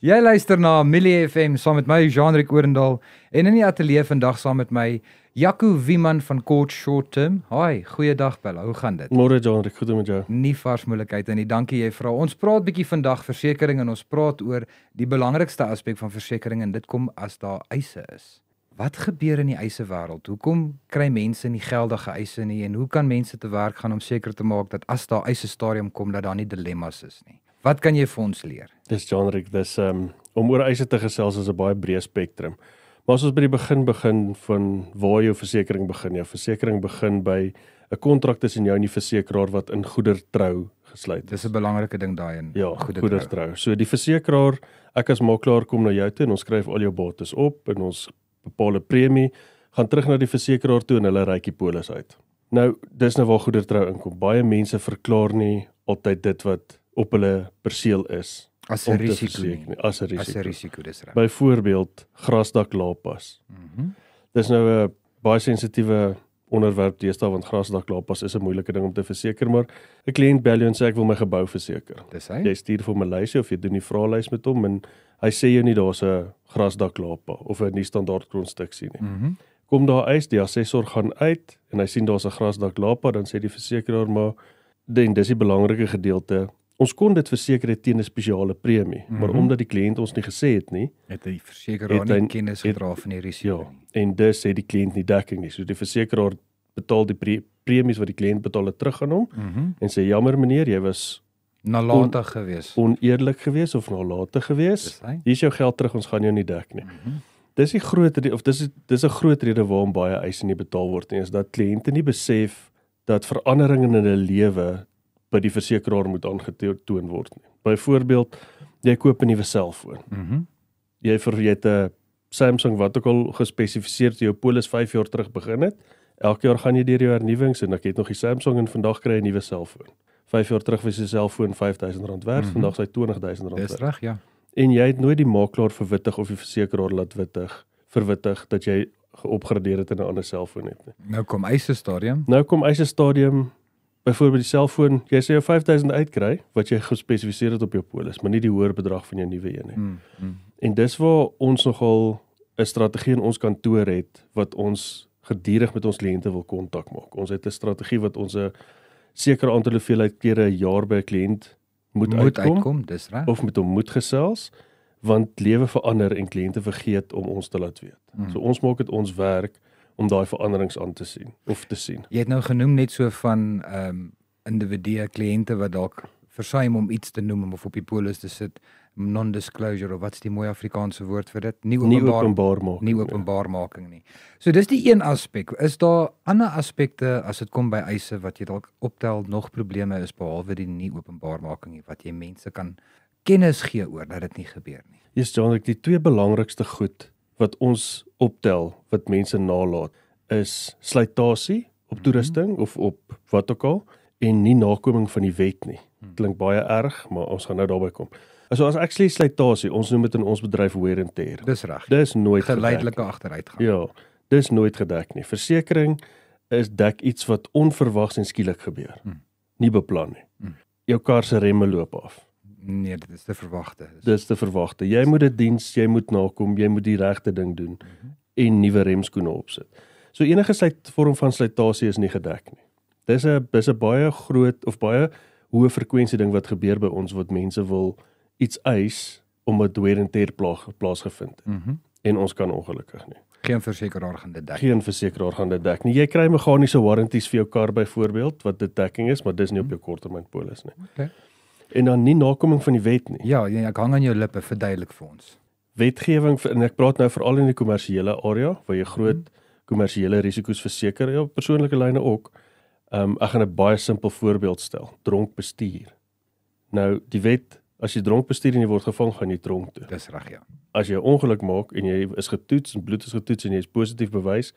Jy luister na Millie FM saam met my, Jean-Rick Oorendal, en in die ateljee vandag saam met my, Jaco Wieman van Kort Short Term. Hoi, goeiedag Bella, hoe gaan dit? Môre Jean-Rick, goed met jou. Nie vars moeilikheid en nie, dankie jy vra. Ons praat bietjie vandag versekering en ons praat oor die belangrikste aspek van versekering en dit kom as daar eise is. Wat gebeur in die eisewêreld? Hoekom kry mense nie geldige eise nie en hoe kan mense te werk gaan om seker te maak dat as daar eise stadium kom dat daar nie dilemmas is nie? Wat kan jy vir ons leer? Dis Jean-Rick, om oor eise te gesels is 'n baie breë spektrum. Maar as ons by die begin van waar jou versekering begin. Jou versekering begin by 'n kontrak tussen jou en die versekeraar wat in goedertrou gesluit is. Dis 'n belangrike ding daai in Ja, goedertrou. So die versekeraar, ek as makelaar kom na jou toe en ons skryf al jou bates op en ons bepaal 'n premie, gaan terug na die versekeraar toe en hulle reik die polis uit. Nou, dis nou waar goedertrou inkom. Baie mense verklaar nie altyd dit wat op hulle perseel is. As 'n risiko nie. As 'n As 'n risiko, dis reg. Byvoorbeeld, grasdak laappas. Dis nou 'n baie sensitiewe onderwerp deesdae want grasdak laappas is 'n moeilike ding om te verseker, maar 'n kliënt bel jou en sê ek wil my gebou verseker. Dis hy. Jy stuur vir hom 'n lysie of jy doen die vraelys met hom en hy sê jou nie daar's 'n grasdak laapa of 'n nie standaard konstruksie nie. Kom daar eis, die assessor gaan uit en hy sien daar's 'n grasdak laapa, dan sê die versekeraar maar dis die belangrike gedeelte. Ons kon dit verseker het teen 'n spesiale premie, maar omdat die kliënt ons nie gesê het nie, Het die versekeraar nie kennis gedra van die risiko ja, nie. en dus het die kliënt nie dekking nie. So die versekeraar betaal die premies wat die kliënt betaal het terug aan hom en sê jammer meneer, jy was Nalatig gewees. oneerlik geweest of nalatig geweest. Dis hy. Hier is jou geld terug, ons gaan jou nie dek nie. Dis die groot rede of dis 'n groot rede waarom baie eise nie betaal word nie, is dat kliënte nie besef dat veranderinge in hulle lewe by die versekeraar moet aangetoon word nie. Byvoorbeeld, jy koop 'n nuwe selfoon. Jy het 'n Samsung wat ook al gespesifiseer toe jou polis 5 jaar terug begin het. Elke jaar gaan jy deur jou hernuwings en ek het nog die Samsung en vandag kry jy 'n nuwe selfoon. 5 jaar terug was die selfoon R5,000 werd, vandag is hy R20,000 Dis werd. reg, ja. En jy het nooit die makelaar verwittig of die versekeraar laat verwittig dat jy geopgradeer het en 'n ander selfoon het nie. Nou kom eise stadium. Nou kom eise stadium, byvoorbeeld die selfoon, jy sê jou R5,000 uitkry wat jy gespesifiseer het op jou polis, maar nie die hoër bedrag van jou nuwe een nie. En dis waar ons nogal 'n strategie in ons kantoor het wat ons gedurig met ons kliënte wil kontak maak. Ons het 'n strategie wat ons 'n sekere aantal hoeveelheid kere 'n jaar by 'n kliënt moet uitkom dis reg. of met hom moet gesels, want lewe verander en kliënte vergeet om ons te laat weet. So ons maak dit ons werk om daai veranderings aan te sien of te sien. Jy het nou genoem net so van individue, kliënte wat dalk versuim om iets te noem of op die polis te sit, non-disclosure of wat's die mooi Afrikaanse woord vir dit? Nie openbaarmaking nie. So dis die een aspek. Is daar ander aspekte as dit kom by eise wat jy dalk optel nog probleme is behalwe die nie openbaarmaking nie, wat jy mense kan kennis gee oor dat dit nie gebeur nie? Yes, John, die twee belangrikste goed wat ons optel, wat mense nalat, is slytasie op toerusting of op wat ook al, en nie nakoming van die wet nie. Klink baie erg, maar ons gaan nou daarby kom. So as ek sê slytasie, ons noem dit in ons bedryf wear and tear. Dis reg. Dis nooit geleidelike agteruitgang. Ja, dis nooit gedek nie. Versekering is dek iets wat onverwags en skielik gebeur. Nie beplan nie. Jou kar se remme loop af. Nee, dit is te verwagte. Dis te verwagte. Jy moet dit diens, jy moet nakom, jy moet die regte ding doen en nuwe remskoene opsit. So enige vorm van slytasie is nie gedek nie. Dis 'n baie groot of baie hoë frekwensie ding wat gebeur by ons wat mense wil iets eis omdat wear and tear plaasgevind het. En ons kan ongelukkig nie. Geen versekeraar gaan dit dek. Geen versekeraar gaan dit dek nie. Jy kry meganiese warranties vir jou kar byvoorbeeld wat dit dekking is, maar dis nie op jou korttermynpolis nie. Okay. En dan nie nakoming van die wet nie. Ja, ek hang aan jou lippe, verduidelik vir ons. Wetgewing, en ek praat nou veral in die kommersiële area waar jy groot kommersiële risiko's verseker, ja, persoonlike lyne ook. Ek gaan 'n baie simpel voorbeeld stel. Dronk bestuur. Nou, die wet, as jy dronk bestuur en jy word gevang, gaan jy tronk toe. Dis reg, ja. As jy 'n ongeluk maak en jy is getoets en bloed is getoets en jy is positief bewys,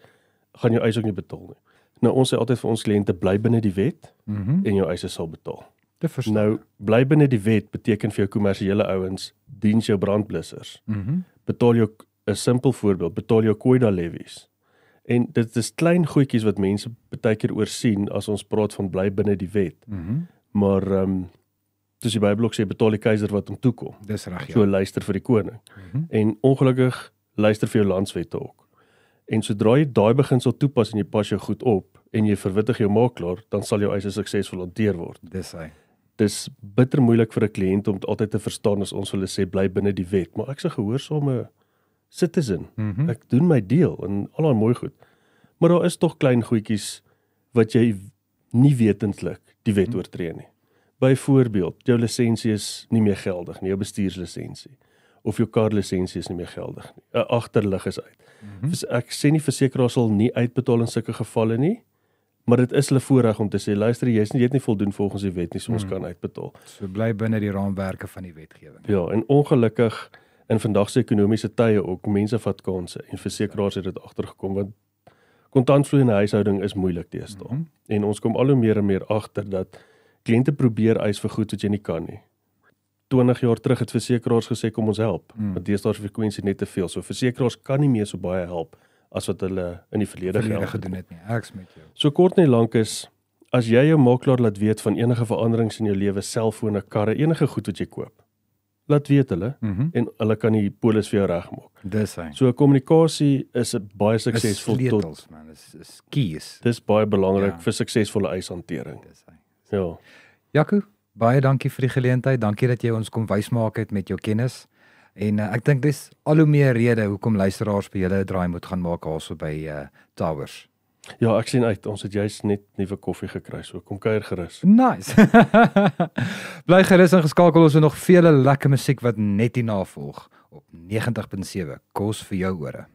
gaan jou eis ook nie betaal nie. Nou, ons sê altyd vir ons kliënte, bly binne die wet en jou eise sal betaal. Te verstaan. Nou, bly binne die wet beteken vir jou kommersiële ouens, diens jou brandblussers. Betaal jou, 'n simpel voorbeeld, betaal jou COIDA levies. En dit is klein goedjies wat mense baie keer oorsien as ons praat van bly binne die wet. Maar soos die Bybel ook sê, betaal die keiser wat hom toekom. Dis reg, ja. So luister vir die koning. En ongelukkig luister vir jou landswette ook. En sodra jy daai beginsel toepas en jy pas jou goed op en jy verwittig jou makelaar, dan sal jou eise suksesvol hanteer word. Dis hy. Dis bitter moeilik vir 'n kliënt om altyd te verstaan as ons hulle sê bly binne die wet, maar ek's 'n gehoorsame citizen. Ek doen my deel en al daai mooi goed. Maar daar is tog klein goedjies wat jy nie wetendlik die wet oortree nie. Byvoorbeeld, jou lisensie is nie meer geldig nie, jou bestuurslisensie of jou karlisensie is nie meer geldig nie. 'n Agterlig is uit. Ek sê nie versekeraars sal nie uitbetaal in sulke gevalle nie, maar dit is hulle voorreg om te sê luister, jy het nie voldoen volgens die wet nie, so ons kan uitbetaal. So bly binne die raamwerke van die wetgewing. Ja, en ongelukkig in vandag se ekonomiese tye ook mense vat kansse en versekeraars het dit agtergekom want kontantvloei in 'n huishouding is moeilik teëstaan. En ons kom al hoe meer en meer agter dat kliënte probeer eis vir goed wat jy nie kan nie. 20 jaar terug het versekeraars gesê kom ons help, want deesdae is frekwensie net te veel. So versekeraars kan nie meer so baie help as wat hulle in die verlede gedoen het nie. Ek's met jou. So kort en lank is as jy jou makelaar laat weet van enige veranderings in jou lewe, selfone, karre, enige goed wat jy koop, laat weet hulle en hulle kan die polis vir jou regmaak. Dis hy. So kommunikasie is baie suksesvol tot man, is keys. Dis baie belangrik vir suksesvolle eishantering. Dis hy. Ja. Jaco, baie dankie vir die geleentheid. Dankie dat jy ons kom wysmaak het met jou kennis. En ek dink dis al hoe meer rede hoekom luisteraars by julle 'n draai moet gaan maak also by Towers. Ja, ek sien uit. Ons het juist net nuwe koffie gekry, so kom kuier gerus. Nice. Bly gerus ingeskakel, ons het nog vele lekker musiek wat net hierna volg op 90.7 Kos vir jou ore.